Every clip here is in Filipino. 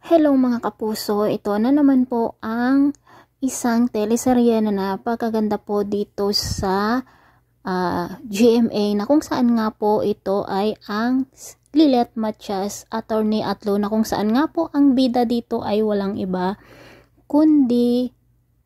Hello mga kapuso, ito na naman po ang isang teleserye na napakaganda po dito sa GMA na kung saan nga po ito ay ang Lilet Matias, Attorney Atlo, na kung saan nga po ang bida dito ay walang iba kundi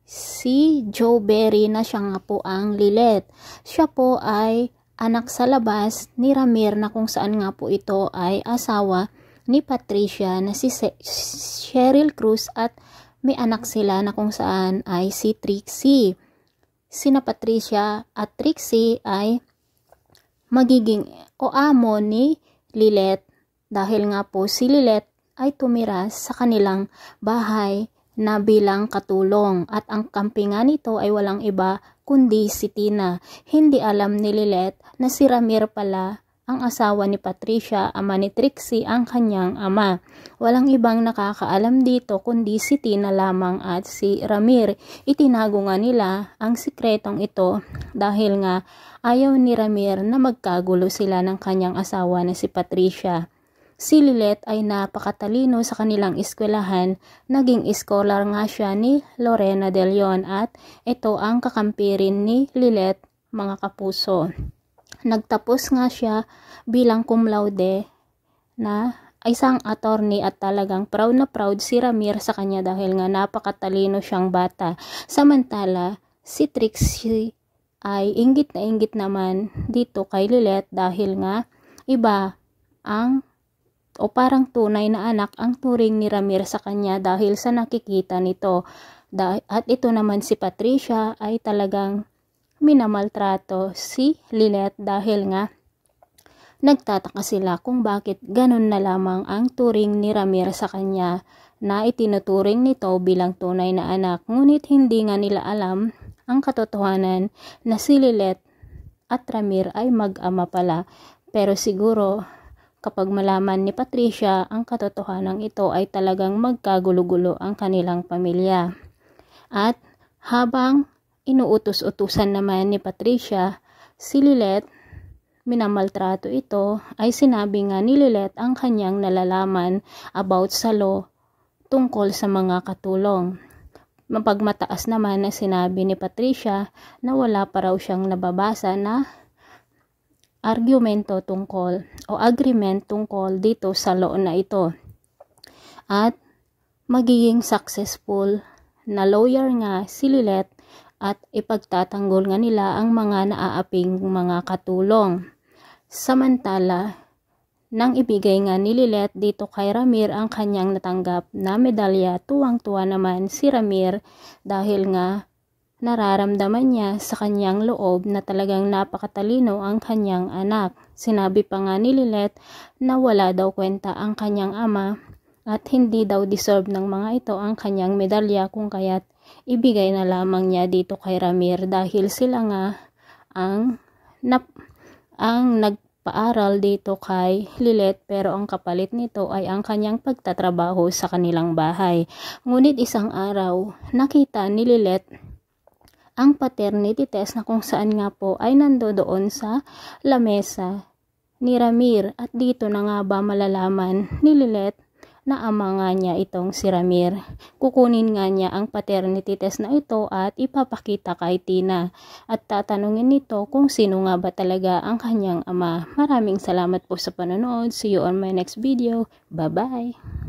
si Joe Berry na siya nga po ang Lilet. Siya po ay anak sa labas ni Ramir na kung saan nga po ito ay asawa ni Patricia na si Cheryl Cruz, at may anak sila na kung saan ay si Trixie. Sina Patricia at Trixie ay magiging o amo ni Lilet dahil nga po si Lilet ay tumira sa kanilang bahay na bilang katulong, at ang kampingan nito ay walang iba kundi si Tina. Hindi alam ni Lilet na si Ramir pala ang asawa ni Patricia, ama ni Trixie, ang kanyang ama. Walang ibang nakakaalam dito kundi si Tina lamang at si Ramir. Itinago nga nila ang sikretong ito dahil nga ayaw ni Ramir na magkagulo sila ng kanyang asawa na si Patricia. Si Lilet ay napakatalino sa kanilang eskwelahan. Naging scholar nga siya ni Lorena De Leon, at ito ang kakampi rin ni Lilet, mga kapuso. Nagtapos nga siya bilang cum laude na isang attorney, at talagang proud na proud si Ramir sa kanya dahil nga napakatalino siyang bata. Samantala, si Trixie ay inggit na inggit naman dito kay Lilet dahil nga iba ang o parang tunay na anak ang turing ni Ramir sa kanya dahil sa nakikita nito. At ito naman si Patricia ay talagang minamaltrato si Lilet dahil nga nagtataka sila kung bakit ganun na lamang ang turing ni Ramir sa kanya na itinuturing nito bilang tunay na anak. Ngunit hindi nga nila alam ang katotohanan na si Lilet at Ramir ay mag-ama pala. Pero siguro kapag malaman ni Patricia ang katotohanan ito ay talagang magkagulo-gulo ang kanilang pamilya. At habang inuutos-utusan naman ni Patricia si Lilet, minamaltrato ito, ay sinabi nga ni Lilet ang kanyang nalalaman about sa law tungkol sa mga katulong. Mapagmataas naman na sinabi ni Patricia na wala pa raw siyang nababasa na argumento tungkol o agreement tungkol dito sa law na ito. At magiging successful na lawyer nga si Lilet at ipagtatanggol nga nila ang mga naaaping mga katulong. Samantala, nang ibigay nga ni Lilet dito kay Ramir ang kanyang natanggap na medalya, tuwang-tuwa naman si Ramir dahil nga nararamdaman niya sa kanyang loob na talagang napakatalino ang kanyang anak. Sinabi pa nga ni Lilet na wala daw kwenta ang kanyang ama at hindi daw deserve ng mga ito ang kanyang medalya, kung kaya't ibigay na lamang niya dito kay Ramir dahil sila nga ang nagpaaral dito kay Lilet, pero ang kapalit nito ay ang kanyang pagtatrabaho sa kanilang bahay. Ngunit isang araw, nakita ni Lilet ang paternity test na kung saan nga po ay nandoon sa lamesa ni Ramir, at dito na nga ba malalaman ni Lilet na ama nga niya itong si Ramir. Kukunin nga niya ang paternity test na ito at ipapakita kay Tina at tatanungin nito kung sino nga ba talaga ang kanyang ama. Maraming salamat po sa panonood. See you on my next video. Bye bye!